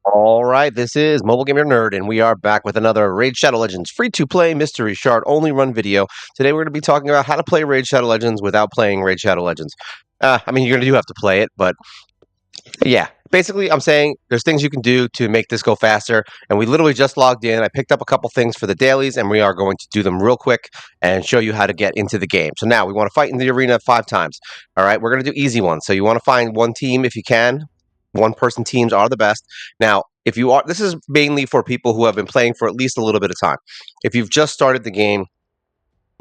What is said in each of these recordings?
All right, this is MobileGamerNerd, and we are back with another Raid Shadow Legends free-to-play mystery shard only run video. Today we're going to be talking about how to play Raid Shadow Legends without playing Raid Shadow Legends. You're going to have to play it, but yeah. Basically, I'm saying there's things you can do to make this go faster, and we literally just logged in. I picked up a couple things for the dailies, and we are going to do them real quick and show you how to get into the game. So now we want to fight in the arena 5 times. All right, we're going to do easy ones. So you want to find one team if you can. One person teams are the best. Now, if you are, this is mainly for people who have been playing for at least a little bit of time. If you've just started the game,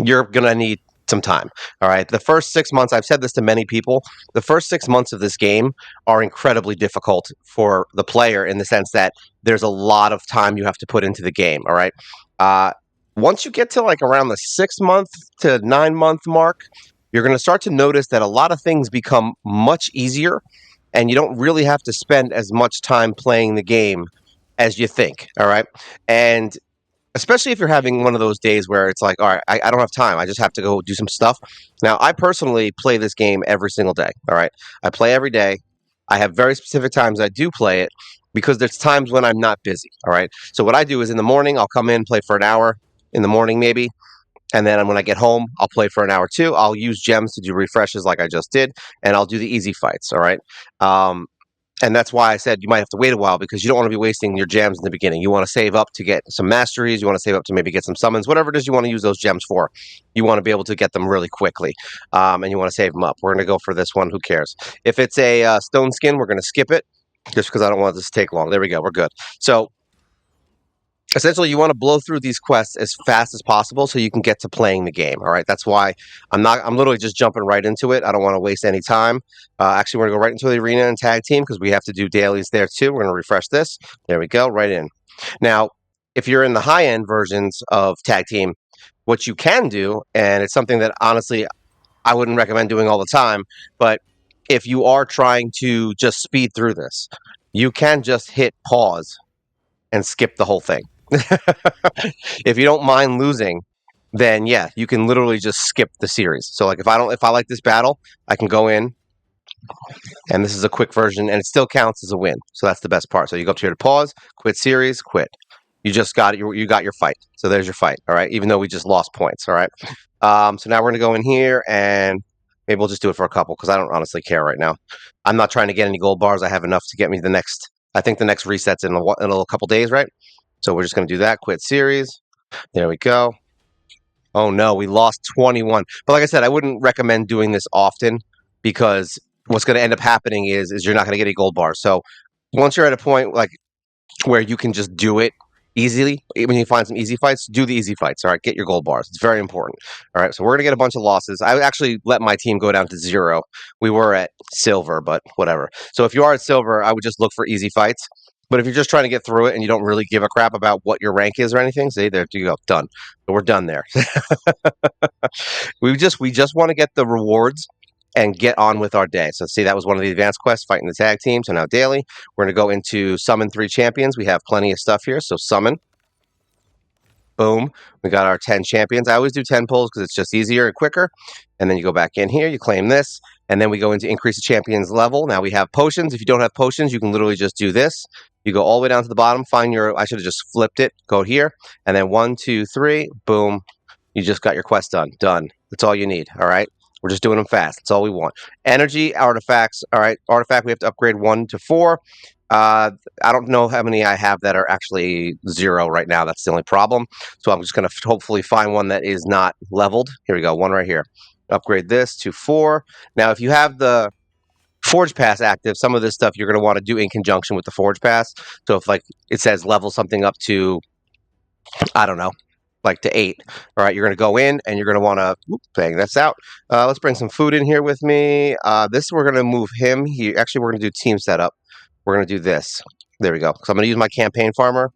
you're going to need some time. All right. The first 6 months, I've said this to many people, the first 6 months of this game are incredibly difficult for the player in the sense that there's a lot of time you have to put into the game. All right. Uh, Once you get to like around the 6 month to 9 month mark, you're going to start to notice that a lot of things become much easier and you don't really have to spend as much time playing the game as you think. All right. And especially if you're having one of those days where it's like, all right, I don't have time. I just have to go do some stuff. Now, I personally play this game every single day. All right. I play every day. I have very specific times I do play it because there's times when I'm not busy. All right. So, what I do is in the morning, I'll come in, play for an hour in the morning, maybe. And then when I get home, I'll play for an hour too. I'll use gems to do refreshes like I just did, and I'll do the easy fights. All right. Um, and that's why I said you might have to wait a while because you don't want to be wasting your gems in the beginning. You want to save up to get some masteries. You want to save up to maybe get some summons, whatever it is you want to use those gems for. You want to be able to get them really quickly, and you want to save them up. We're going to go for this one. Who cares? If it's a stone skin, we're going to skip it just because I don't want this to take long. There we go. We're good. So essentially you want to blow through these quests as fast as possible so you can get to playing the game. All right, that's why I'm literally just jumping right into it. I don't want to waste any time. Actually, we're going to go right into the arena and tag team because we have to do dailies there too. We're going to refresh this. There we go, right in. Now if you're in the high end versions of tag team, what you can do, and it's something that honestly I wouldn't recommend doing all the time, but if you are trying to just speed through this, you can just hit pause and skip the whole thing. If you don't mind losing, then yeah, you can literally just skip the series. So like if I like this battle, I can go in and this is a quick version and it still counts as a win. So that's the best part. So you go up here to pause, quit series, quit. You just got you got your fight. So there's your fight. All right. Even though we just lost points. All right. So now we're gonna go in here and maybe we'll just do it for a couple because I don't honestly care right now. I'm not trying to get any gold bars. I have enough to get me the next. I think the next reset's in a couple days, right? So we're just gonna do that. Quit series. There we go. Oh no, we lost 21. But like I said, I wouldn't recommend doing this often because what's going to end up happening is you're not going to get any gold bars. So once you're at a point like where you can just do it easily, when you find some easy fights, do the easy fights. All right, get your gold bars. It's very important. All right, so we're going to get a bunch of losses. I actually let my team go down to 0. We were at silver, but whatever. So if you are at silver, I would just look for easy fights. But if you're just trying to get through it and you don't really give a crap about what your rank is or anything, see, there you go, done. But we're done there. We just want to get the rewards and get on with our day. So see, that was one of the advanced quests, fighting the tag team. So now daily, we're going to go into summon 3 champions. We have plenty of stuff here. So summon. Boom. We got our 10 champions. I always do 10 pulls because it's just easier and quicker. And then you go back in here, you claim this, and then we go into increase the champion's level. Now we have potions. If you don't have potions, you can literally just do this. You go all the way down to the bottom, find your, I should have just flipped it, go here, and then 1, 2, 3, boom. You just got your quest done. Done. That's all you need. All right. We're just doing them fast. That's all we want. Energy, artifacts. All right. Artifact, we have to upgrade 1 to 4. I don't know how many I have that are actually 0 right now. That's the only problem. So I'm just going to hopefully find one that is not leveled. Here we go. One right here. Upgrade this to 4. Now, if you have the Forge Pass active, some of this stuff you're going to want to do in conjunction with the Forge Pass. So if like it says level something up to, I don't know, like to 8. All right, you're going to go in and you're going to want to bang this out. Let's bring some food in here with me. This we're going to move him here. Actually, we're going to do team setup. We're going to do this. There we go. So I'm going to use my campaign farmer.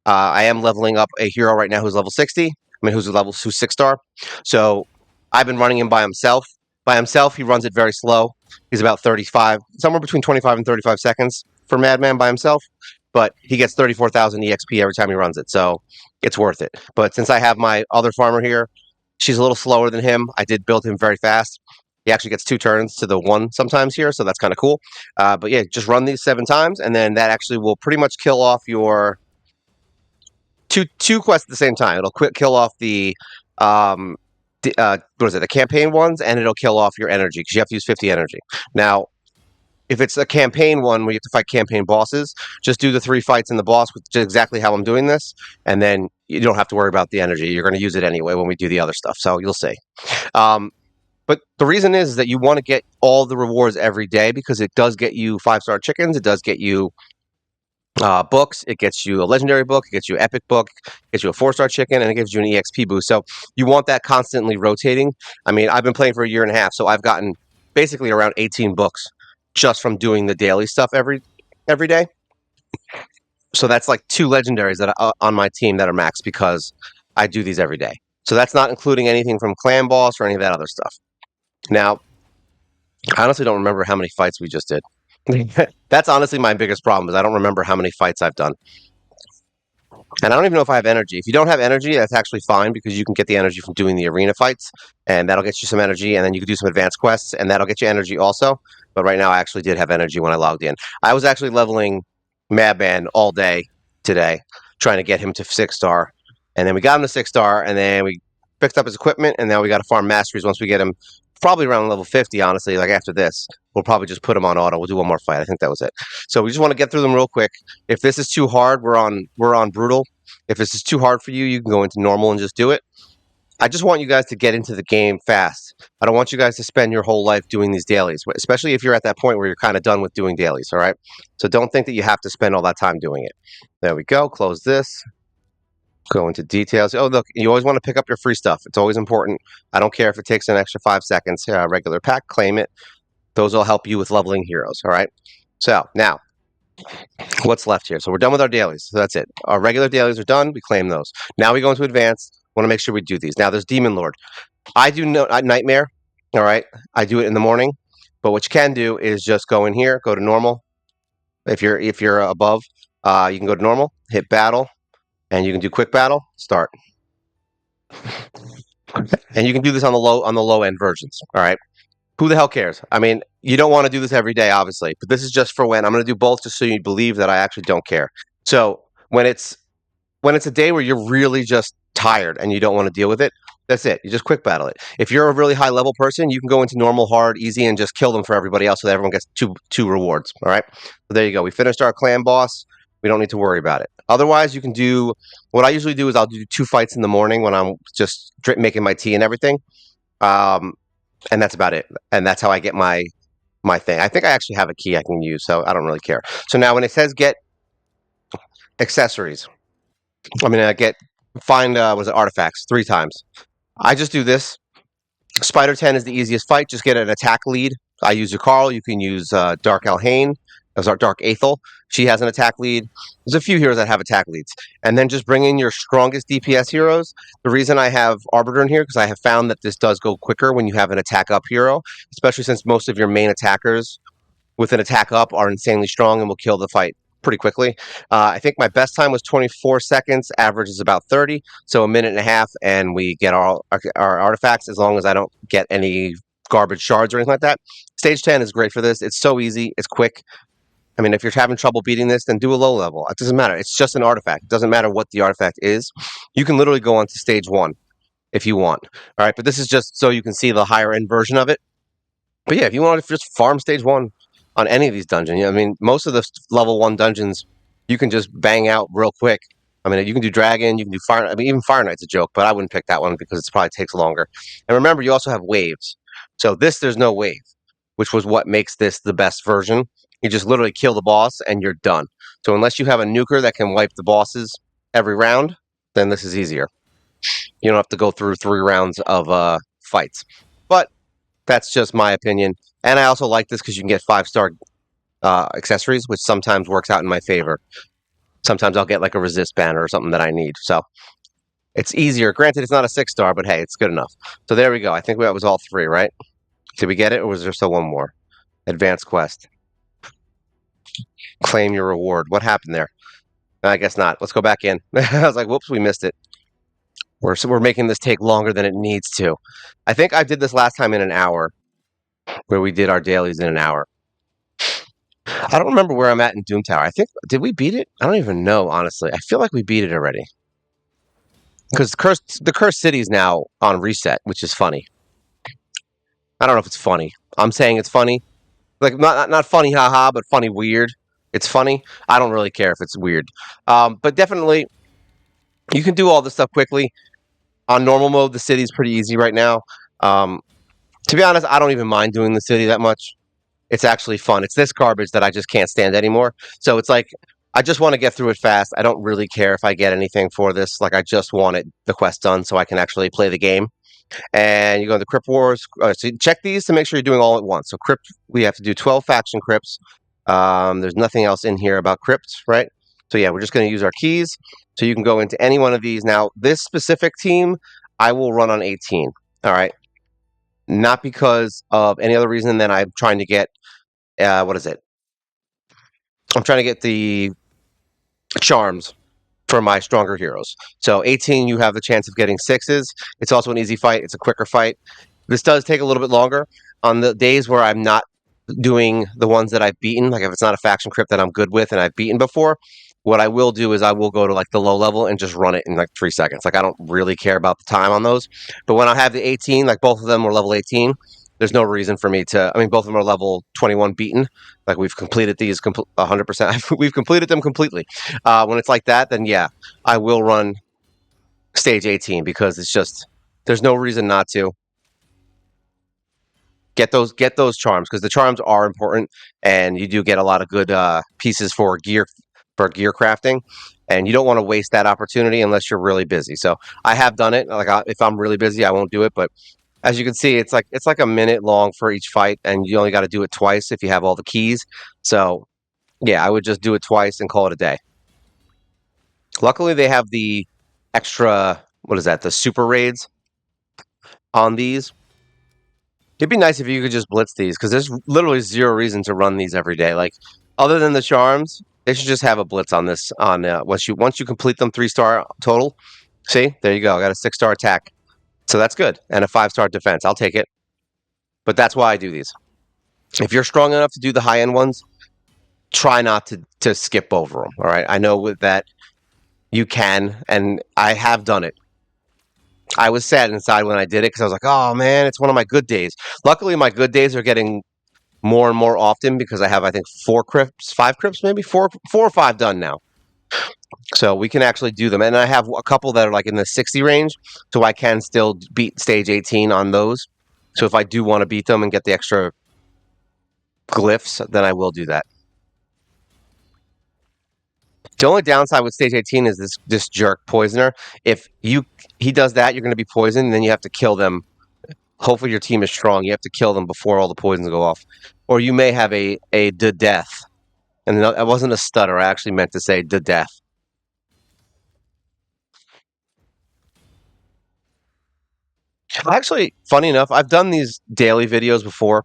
I am leveling up a hero right now who's level 60. I mean, who's 6-star. So I've been running him by himself. By himself, he runs it very slow. He's about 35, somewhere between 25 and 35 seconds for Madman by himself. But he gets 34,000 EXP every time he runs it, so it's worth it. But since I have my other farmer here, she's a little slower than him. I did build him very fast. He actually gets 2 turns to the 1 sometimes here, so that's kind of cool. But yeah, just run these 7 times, and then that actually will pretty much kill off your two quests at the same time. It'll kill off um, what is it, the campaign ones, and it'll kill off your energy because you have to use 50 energy. Now, if it's a campaign one where you have to fight campaign bosses, just do the 3 fights in the boss with exactly how I'm doing this, and then you don't have to worry about the energy. You're going to use it anyway when we do the other stuff, so you'll see. Um, but the reason is that you want to get all the rewards every day because it does get you 5-star chickens. It does get you books. It gets you a legendary book. It gets you an epic book. It gets you a 4-star chicken, and it gives you an EXP boost. So you want that constantly rotating. I mean, I've been playing for a year and a half, so I've gotten basically around 18 books just from doing the daily stuff every day. So that's like 2 legendaries that are on my team that are max because I do these every day. So that's not including anything from clan boss or any of that other stuff. Now, I honestly don't remember how many fights we just did. That's honestly my biggest problem is I don't remember how many fights I've done. And I don't even know if I have energy. If you don't have energy, that's actually fine because you can get the energy from doing the arena fights, and that'll get you some energy, and then you can do some advanced quests, and that'll get you energy also. But right now, I actually did have energy when I logged in. I was actually leveling Madman all day today, trying to get him to 6-star, and then we got him to 6-star, and then we picked up his equipment, and now we got to farm masteries once we get him probably around level 50, honestly. Like after this, we'll probably just put him on auto. We'll do one more fight. I think that was it. So we just want to get through them real quick. If this is too hard, we're on brutal. If this is too hard for you, you can go into normal and just do it. I just want you guys to get into the game fast. I don't want you guys to spend your whole life doing these dailies, especially if you're at that point where you're kind of done with doing dailies, all right? So don't think that you have to spend all that time doing it. There we go. Close this. Go into details. Oh, look, you always want to pick up your free stuff. It's always important. I don't care if it takes an extra 5 seconds. Regular pack, claim it. Those will help you with leveling heroes, all right? So now, what's left here? So we're done with our dailies. So that's it. Our regular dailies are done. We claim those. Now we go into advanced. Want to make sure we do these. Now there's Demon Lord. I do Nightmare. All right. I do it in the morning. But what you can do is just go in here, go to normal. If you're above, you can go to normal, hit battle, and you can do quick battle. Start. And you can do this on the low end versions. All right. Who the hell cares? I mean, you don't want to do this every day, obviously, but this is just for when I'm going to do both, just so you believe that I actually don't care. So when it's a day where you're really just tired and you don't want to deal with it, that's it. You just quick battle it. If you're a really high level person, you can go into normal, hard, easy, and just kill them for everybody else, so that everyone gets two rewards. All right. So there you go. We finished our clan boss. We don't need to worry about it. Otherwise, you can do what I usually do is I'll do 2 fights in the morning when I'm just making my tea and everything. And that's about it. And that's how I get my thing. I think I actually have a key I can use, so I don't really care. So now when it says get accessories, I mean, find was it artifacts 3 times. I just do this. Spider 10 is the easiest fight. Just get an attack lead. I use Carl. You can use Dark Alhain. That's our Dark Aethel. She has an attack lead. There's a few heroes that have attack leads. And then just bring in your strongest DPS heroes. The reason I have Arbiter in here, because I have found that this does go quicker when you have an attack up hero, especially since most of your main attackers with an attack up are insanely strong and will kill the fight pretty quickly. I think my best time was 24 seconds. Average is about 30, so a minute and a half, and we get our artifacts as long as I don't get any garbage shards or anything like that. Stage 10 is great for this. It's so easy. It's quick. I mean, if you're having trouble beating this, then do a low level. It doesn't matter. It's just an artifact. It doesn't matter what the artifact is. You can literally go on to stage 1 if you want. All right, but this is just so you can see the higher end version of it. But yeah, if you want to just farm stage 1 on any of these dungeons, I mean, most of the level 1 dungeons you can just bang out real quick. I mean, you can do Dragon, you can do Fire. I mean, even Fire Knight's a joke, but I wouldn't pick that one because it probably takes longer. And remember, you also have waves. So there's no wave, which was what makes this the best version. You just literally kill the boss and you're done. So unless you have a nuker that can wipe the bosses every round, then this is easier. You don't have to go through 3 rounds of fights. But that's just my opinion. And I also like this because you can get 5-star accessories, which sometimes works out in my favor. Sometimes I'll get like a resist banner or something that I need. So it's easier. Granted, it's not a 6-star, but hey, it's good enough. So there we go. I think that was all 3, right? Did we get it, or was there still one more? Advanced quest. Claim your reward. What happened there? I guess not. Let's go back in. I was like, whoops, we missed it. We're making this take longer than it needs to. I think I did this last time in an hour. where we did our dailies in an hour. I don't remember where I'm at in Doom Tower. I think, did we beat it? I don't even know, honestly. I feel like we beat it already. Because the cursed city is now on reset, which is funny. I don't know if it's funny. I'm saying it's funny. Like, not funny, haha, but funny weird. It's funny. I don't really care if it's weird. But definitely, you can do all this stuff quickly. On normal mode, the city's pretty easy right now. Um, to be honest, I don't even mind doing the city that much. It's actually fun. It's this garbage that I just can't stand anymore. So it's like I just want to get through it fast. I don't really care if I get anything for this. Like I just want the quest done so I can actually play the game. And you go to the Crypt Wars. So you check these to make sure you're doing all at once. So Crypt, we have to do 12 faction crypts. There's nothing else in here about crypts, right? So yeah, we're just going to use our keys. So you can go into any one of these. Now, this specific team, I will run on 18. All right. Not because of any other reason than I'm trying to get, what is it? I'm trying to get the charms for my stronger heroes. So 18, you have the chance of getting sixes. It's also an easy fight. It's a quicker fight. This does take a little bit longer. On the days where I'm not doing the ones that I've beaten, like if it's not a faction crypt that I'm good with and I've beaten before, what I will do is I will go to like the low level and just run it in like 3 seconds. Like I don't really care about the time on those. But when I have the 18, like both of them were level 18, there's no reason for me to. I mean, both of them are level 21 beaten. Like we've completed these 100%. We've completed them completely. When it's like that, then yeah, I will run stage 18 because it's just there's no reason not to get those charms because the charms are important and you do get a lot of good pieces for gear crafting, and you don't want to waste that opportunity unless you're really busy. So I have done it. Like if I'm really busy, I won't do it, but as you can see, it's like a minute long for each fight, and you only got to do it twice if you have all the keys. So yeah, I would just do it twice and call it a day. Luckily, they have the extra, what is that, the super raids on these. It'd be nice if you could just blitz these because there's literally zero reason to run these every day. Like other than the charms, they should just have a blitz on this. On once you complete them 3-star total. See, there you go. I got a 6-star attack, so that's good, and a 5-star defense. I'll take it. But that's why I do these. If you're strong enough to do the high end ones, try not to skip over them. All right, I know with that you can, and I have done it. I was sad inside when I did it because I was like, oh man, it's one of my good days. Luckily, my good days are getting more and more often because I have, I think, 5 crypts, maybe four or five done now. So we can actually do them. And I have a couple that are like in the 60 range, so I can still beat stage 18 on those. So if I do want to beat them and get the extra glyphs, then I will do that. The only downside with stage 18 is this jerk poisoner. If he does that, you're going to be poisoned, and then you have to kill them. Hopefully your team is strong. You have to kill them before all the poisons go off. Or you may have a death. And it wasn't a stutter. I actually meant to say death. Actually, funny enough, I've done these daily videos before,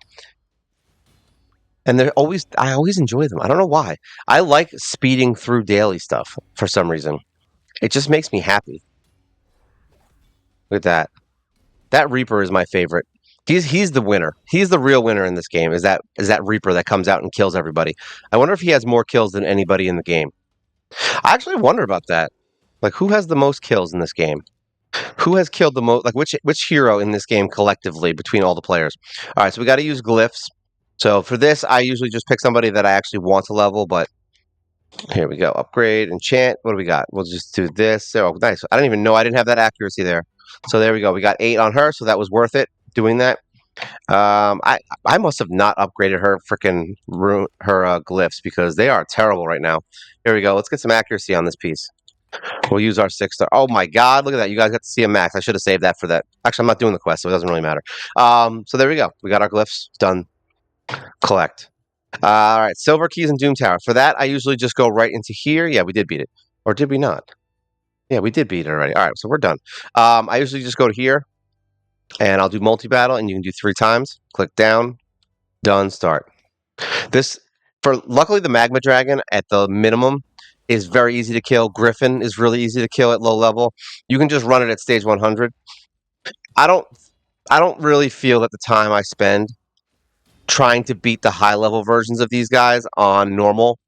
and I always enjoy them. I don't know why. I like speeding through daily stuff for some reason. It just makes me happy. Look at that. That Reaper is my favorite. He's the winner. He's the real winner in this game. Is that Reaper that comes out and kills everybody? I wonder if he has more kills than anybody in the game. I actually wonder about that. Like, who has the most kills in this game? Who has killed the most? Like, which hero in this game collectively between all the players? All right, so we got to use glyphs. So for this, I usually just pick somebody that I actually want to level. But here we go. Upgrade, enchant. What do we got? We'll just do this. Oh, nice. I don't even know. I didn't have that accuracy there. So there we go. We got 8 on her, so that was worth it doing that. I must have not upgraded her freaking her glyphs because they are terrible right now. Here we go. Let's get some accuracy on this piece. We'll use our 6-star. Oh my God! Look at that. You guys got to see a max. I should have saved that for that. Actually, I'm not doing the quest, so it doesn't really matter. So there we go. We got our glyphs done. Collect. All right. Silver keys and Doom Tower. For that, I usually just go right into here. Yeah, we did beat it, or did we not? Yeah, we did beat it already. All right, so we're done. I usually just go to here, and I'll do multi-battle, and you can do 3 times. Click down, done, start. Luckily, the Magma Dragon at the minimum is very easy to kill. Griffin is really easy to kill at low level. You can just run it at stage 100. I don't really feel that the time I spend trying to beat the high level versions of these guys on normal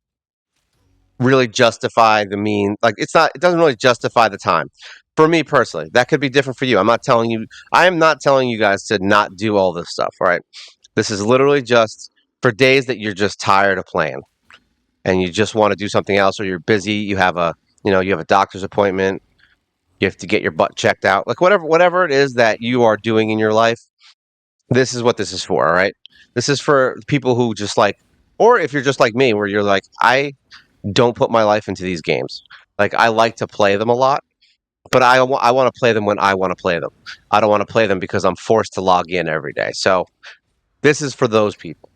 really justify the mean. Like it doesn't really justify the time. For me personally, that could be different for you. I am not telling you guys to not do all this stuff, all right? This is literally just for days that you're just tired of playing and you just want to do something else, or you're busy, you have a doctor's appointment, you have to get your butt checked out. Like whatever it is that you are doing in your life, this is what this is for, all right? This is for people who just like, or if you're just like me where you're like, I don't put my life into these games. Like I like to play them a lot, but I want to play them when I want to play them. I don't want to play them because I'm forced to log in every day. So this is for those people.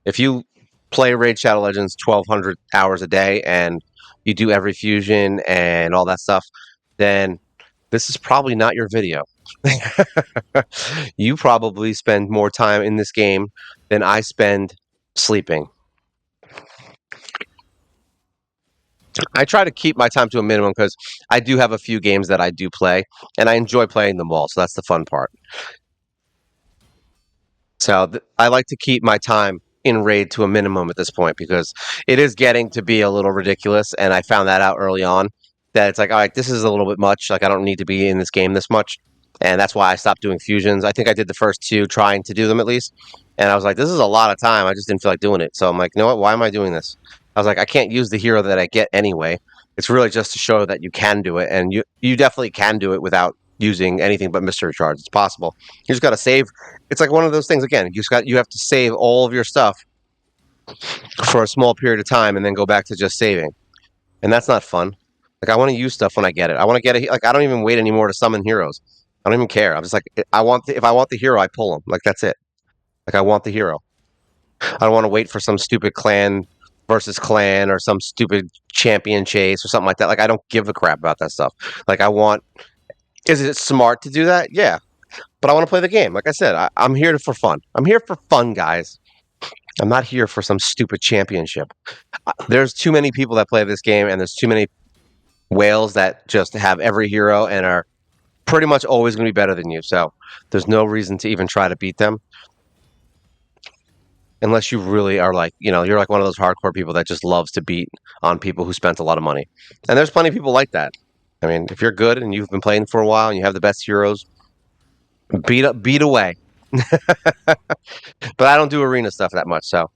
If you play Raid Shadow Legends 1,200 hours a day and you do every fusion and all that stuff, then this is probably not your video. You probably spend more time in this game than I spend sleeping. I try to keep my time to a minimum because I do have a few games that I do play, and I enjoy playing them all. So that's the fun part. So I like to keep my time in raid to a minimum at this point because it is getting to be a little ridiculous, and I found that out early on that it's like, all right, this is a little bit much. Like I don't need to be in this game this much, and that's why I stopped doing fusions. I think I did the first two, trying to do them at least, and I was like, this is a lot of time. I just didn't feel like doing it. So I'm like, you know what? Why am I doing this? I was like, I can't use the hero that I get anyway. It's really just to show that you can do it, and you definitely can do it without using anything but mystery shards. It's possible. You just got to save. It's like one of those things again. You have to save all of your stuff for a small period of time and then go back to just saving. And that's not fun. Like I want to use stuff when I get it. I want to get it. Like I don't even wait anymore to summon heroes. I don't even care. I'm just like if I want the hero, I pull him. Like that's it. Like I want the hero. I don't want to wait for some stupid clan versus clan or some stupid champion chase or something like that. Like I don't give a crap about that stuff. Like I want. Is it smart to do that? Yeah, but I want to play the game. Like I said, I'm here for fun. I'm here for fun, guys. I'm not here for some stupid championship. There's too many people that play this game, and there's too many whales that just have every hero and are pretty much always going to be better than you. So there's no reason to even try to beat them. Unless you really are like, you're like one of those hardcore people that just loves to beat on people who spent a lot of money. And there's plenty of people like that. I mean, if you're good and you've been playing for a while and you have the best heroes, beat away. But I don't do arena stuff that much, so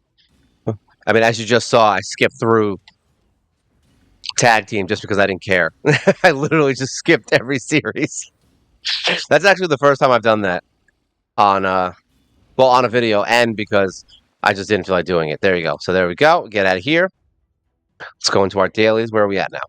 I mean, as you just saw, I skipped through tag team just because I didn't care. I literally just skipped every series. That's actually the first time I've done that on on a video, and because I just didn't feel like doing it. There you go. So there we go. Get out of here. Let's go into our dailies. Where are we at now?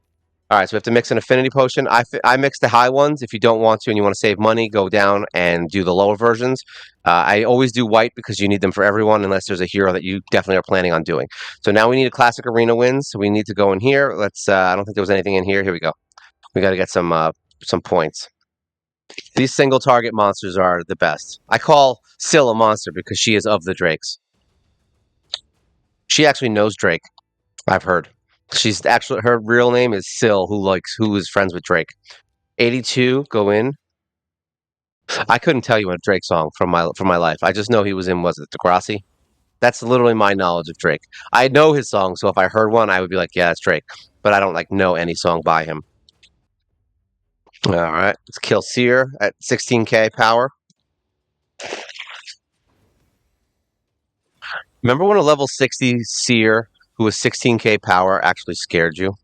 All right, so we have to mix an affinity potion. I mix the high ones. If you don't want to and you want to save money, go down and do the lower versions. I always do white because you need them for everyone unless there's a hero that you definitely are planning on doing. So now we need a classic arena win. So we need to go in here. Let's. I don't think there was anything in here. Here we go. We got to get some points. These single target monsters are the best. I call Syl a monster because she is of the Drakes. She actually knows Drake. I've heard. She's actually her real name is Syl, who is friends with Drake. 82, go in. I couldn't tell you a Drake song from my life. I just know he was in, was it Degrassi? That's literally my knowledge of Drake. I know his song, so if I heard one, I would be like, yeah, that's Drake. But I don't like know any song by him. All right, let's kill Seer at 16k power. Remember when a level 60 Seer who was 16k power actually scared you?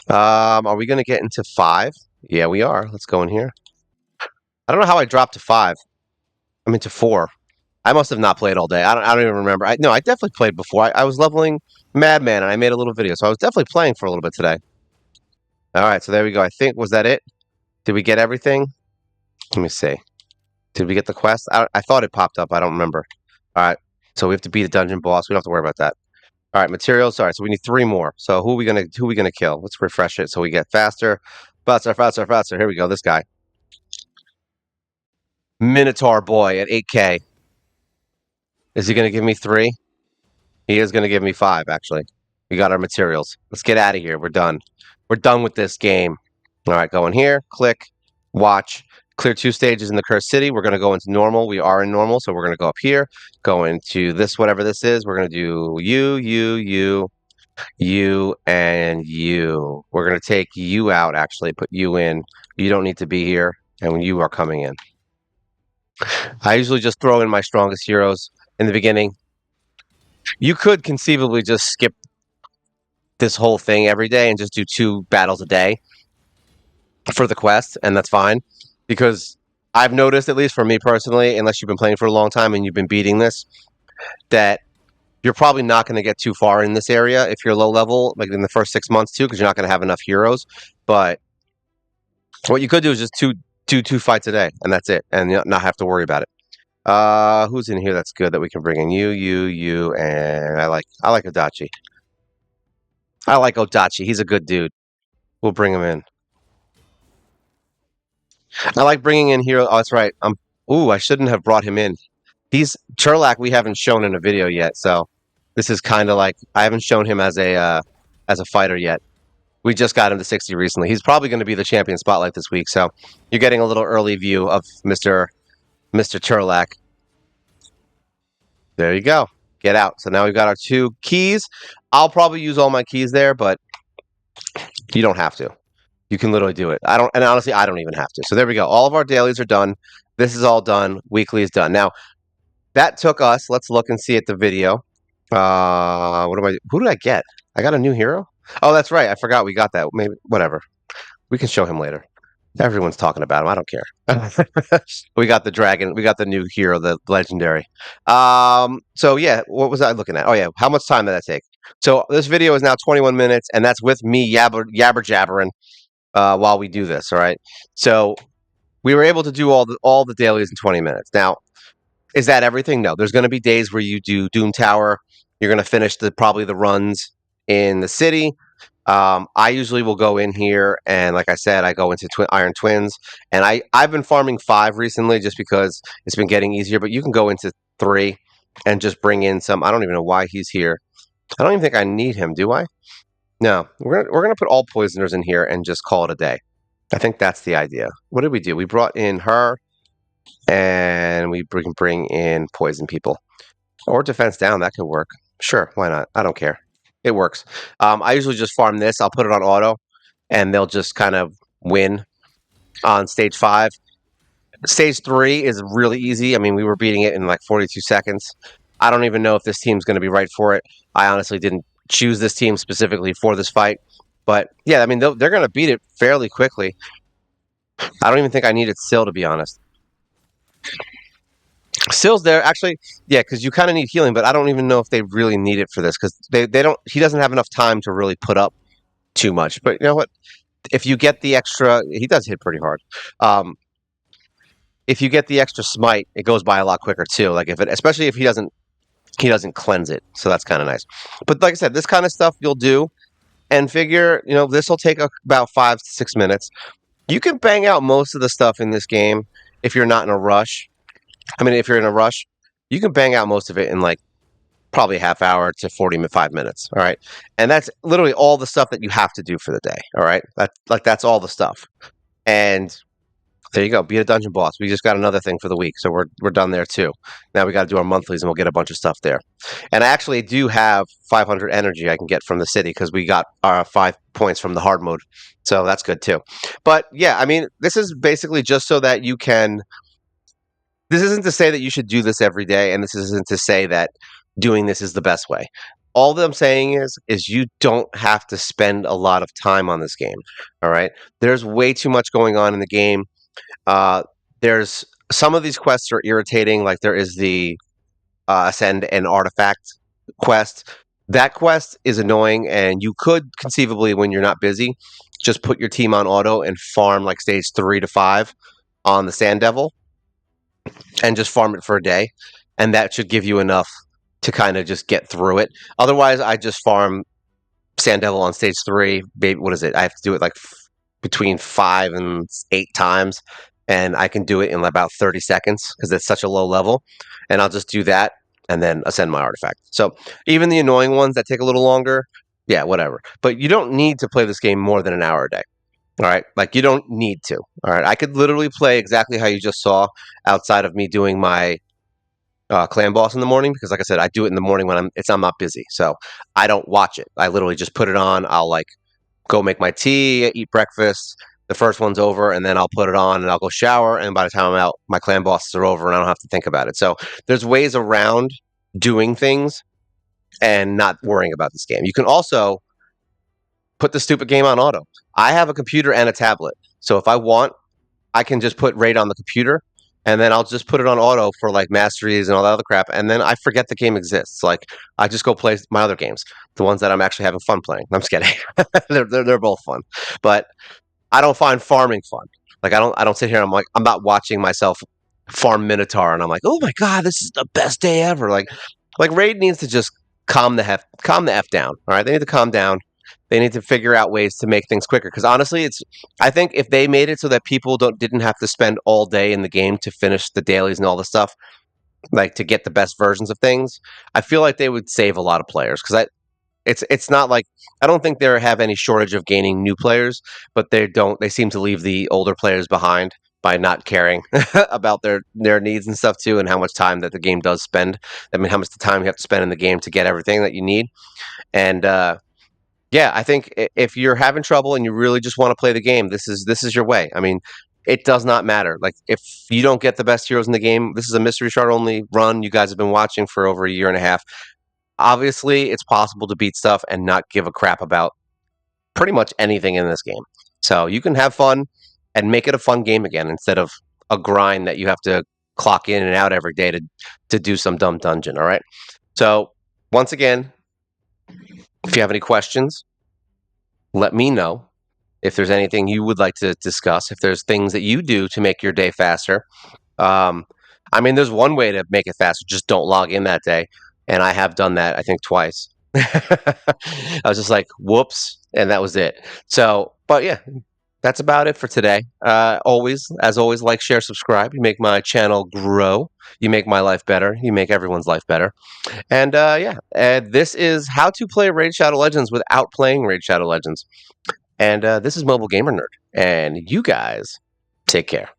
Are we gonna get into 5? Yeah, we are. Let's go in here. I don't know how I dropped to 5. I'm into 4. I must have not played all day. I don't even remember. No, I definitely played before. I was leveling Madman, and I made a little video, so I was definitely playing for a little bit today. All right, so there we go. I think, was that it? Did we get everything? Let me see. Did we get the quest? I thought it popped up. I don't remember. All right, so we have to beat a dungeon boss. We don't have to worry about that. All right, materials. All right, so we need 3 more. So who are we gonna kill? Let's refresh it so we get faster. Faster, faster, faster. Here we go. This guy. Minotaur boy at 8k. Is he gonna give me 3? He is going to give me 5, actually. We got our materials. Let's get out of here. We're done. We're done with this game. All right, go in here. Click. Watch. clear 2 stages in the cursed city. We're going to go into normal. We are in normal, so we're going to go up here, go into this, whatever this is. We're going to do you, and you. We're going to take you out, actually, put you in. You don't need to be here, and you are coming in. I usually just throw in my strongest heroes in the beginning. You could conceivably just skip this whole thing every day and just do 2 battles a day for the quest, and that's fine. Because I've noticed, at least for me personally, unless you've been playing for a long time and you've been beating this, that you're probably not going to get too far in this area if you're low level, like in the first 6 months too, because you're not going to have enough heroes. But what you could do is just do 2 fights a day, and that's it, and not have to worry about it. Who's in here that's good that we can bring in? You, and I like Odachi. I like Odachi. He's a good dude. We'll bring him in. I like bringing in hero. Oh, that's right. Ooh, I shouldn't have brought him in. He's Turlak. We haven't shown in a video yet, so this is kind of like I haven't shown him as a fighter yet. We just got him to 60 recently. He's probably going to be the champion spotlight this week, so you're getting a little early view of Mr. Turlak. There you go. Get out. So now we've got our 2 keys. I'll probably use all my keys there, but you don't have to. You can literally do it. And honestly, I don't even have to. So there we go. All of our dailies are done. This is all done. Weekly is done. Now, that took us. Let's look and see at the video. Who did I get? I got a new hero? Oh, that's right. I forgot we got that. Maybe whatever. We can show him later. Everyone's talking about him. I don't care. We got the dragon. We got the new hero, the legendary. So yeah, what was I looking at? Oh yeah, how much time did that take? So this video is now 21 minutes, and that's with me yabber jabbering while we do this. All right. So we were able to do all the dailies in 20 minutes. Now, is that everything? No. There's going to be days where you do Doom Tower. You're going to finish probably the runs in the city. I usually will go in here, and like I said, I go into Iron Twins, and I've been farming 5 recently just because it's been getting easier. But you can go into 3 and just bring in some. I don't even know why he's here. I don't even think I need him, do I? No. We're gonna put all poisoners in here and just call it a day. I think that's the idea. What did we do? We brought in her, and we can bring in poison people. Or defense down, that could work. Sure, why not? I don't care. It works. I usually just farm this. I'll put it on auto, and they'll just kind of win on stage 5. Stage 3 is really easy. I mean, we were beating it in like 42 seconds. I don't even know if this team's going to be right for it. I honestly didn't choose this team specifically for this fight. But yeah, I mean, they're going to beat it fairly quickly. I don't even think I needed Syl, to be honest. Syl's there, actually, yeah, because you kind of need healing, but I don't even know if they really need it for this, because they don't. He doesn't have enough time to really put up too much. But you know what? If you get the extra, he does hit pretty hard. If you get the extra smite, it goes by a lot quicker too. Like especially if he doesn't cleanse it, so that's kind of nice. But like I said, this kind of stuff you'll do, and figure, this will take about 5 to 6 minutes. You can bang out most of the stuff in this game if you're not in a rush. I mean, if you're in a rush, you can bang out most of it in like probably a half hour to 45 minutes. All right. And that's literally all the stuff that you have to do for the day. All right. That's all the stuff. And there you go. Be a dungeon boss. We just got another thing for the week. So we're done there too. Now we got to do our monthlies, and we'll get a bunch of stuff there. And I actually do have 500 energy I can get from the city because we got our 5 points from the hard mode. So that's good too. But yeah, I mean, this is basically just so that you can. This isn't to say that you should do this every day, and this isn't to say that doing this is the best way. All that I'm saying is you don't have to spend a lot of time on this game. All right, there's way too much going on in the game. There's some of these quests are irritating. Like there is the ascend an artifact quest. That quest is annoying, and you could conceivably, when you're not busy, just put your team on auto and farm like stage 3 to 5 on the Sand Devil and just farm it for a day, and that should give you enough to kind of just get through it. Otherwise, I just farm Sand Devil on stage 3. Baby, what is it? I have to do it like between 5 and 8 times, and I can do it in about 30 seconds because it's such a low level. And I'll just do that and then ascend my artifact. So even the annoying ones that take a little longer, yeah, whatever. But you don't need to play this game more than an hour a day. All right, like you don't need to. All right, I could literally play exactly how you just saw outside of me doing my clan boss in the morning because, like I said, I do it in the morning when I'm not busy, so I don't watch it. I literally just put it on. I'll like go make my tea, eat breakfast. The first one's over, and then I'll put it on and I'll go shower. And by the time I'm out, my clan bosses are over, and I don't have to think about it. So there's ways around doing things and not worrying about this game. You can also put the stupid game on auto. I have a computer and a tablet, so if I want, I can just put raid on the computer, and then I'll just put it on auto for like masteries and all that other crap, and then I forget the game exists. Like I just go play my other games, the ones that I'm actually having fun playing. I'm just kidding. They're both fun, but I don't find farming fun. Like I don't sit here. I'm not watching myself farm Minotaur, and I'm like, oh my god, this is the best day ever. Like raid needs to just calm the f down. All right, they need to calm down. They need to figure out ways to make things quicker. Because honestly, I think if they made it so that people didn't have to spend all day in the game to finish the dailies and all the stuff, like to get the best versions of things, I feel like they would save a lot of players. Because it's not like I don't think they have any shortage of gaining new players, but they seem to leave the older players behind by not caring about their needs and stuff too, and how much time that the game does spend. I mean, how much the time you have to spend in the game to get everything that you need. And yeah, I think if you're having trouble and you really just want to play the game, this is your way. I mean, it does not matter. Like if you don't get the best heroes in the game, this is a mystery shard only run. You guys have been watching for over a year and a half. Obviously, it's possible to beat stuff and not give a crap about pretty much anything in this game. So you can have fun and make it a fun game again instead of a grind that you have to clock in and out every day to do some dumb dungeon. All right. So once again, if you have any questions, let me know. If there's anything you would like to discuss, if there's things that you do to make your day faster. Um, I mean, there's one way to make it faster. Just don't log in that day. And I have done that, I think, twice. I was just like, whoops. And that was it. So, but yeah, that's about it for today. As always, like, share, subscribe. You make my channel grow. You make my life better. You make everyone's life better. And yeah, this is how to play Raid Shadow Legends without playing Raid Shadow Legends. And this is Mobile Gamer Nerd. And you guys take care.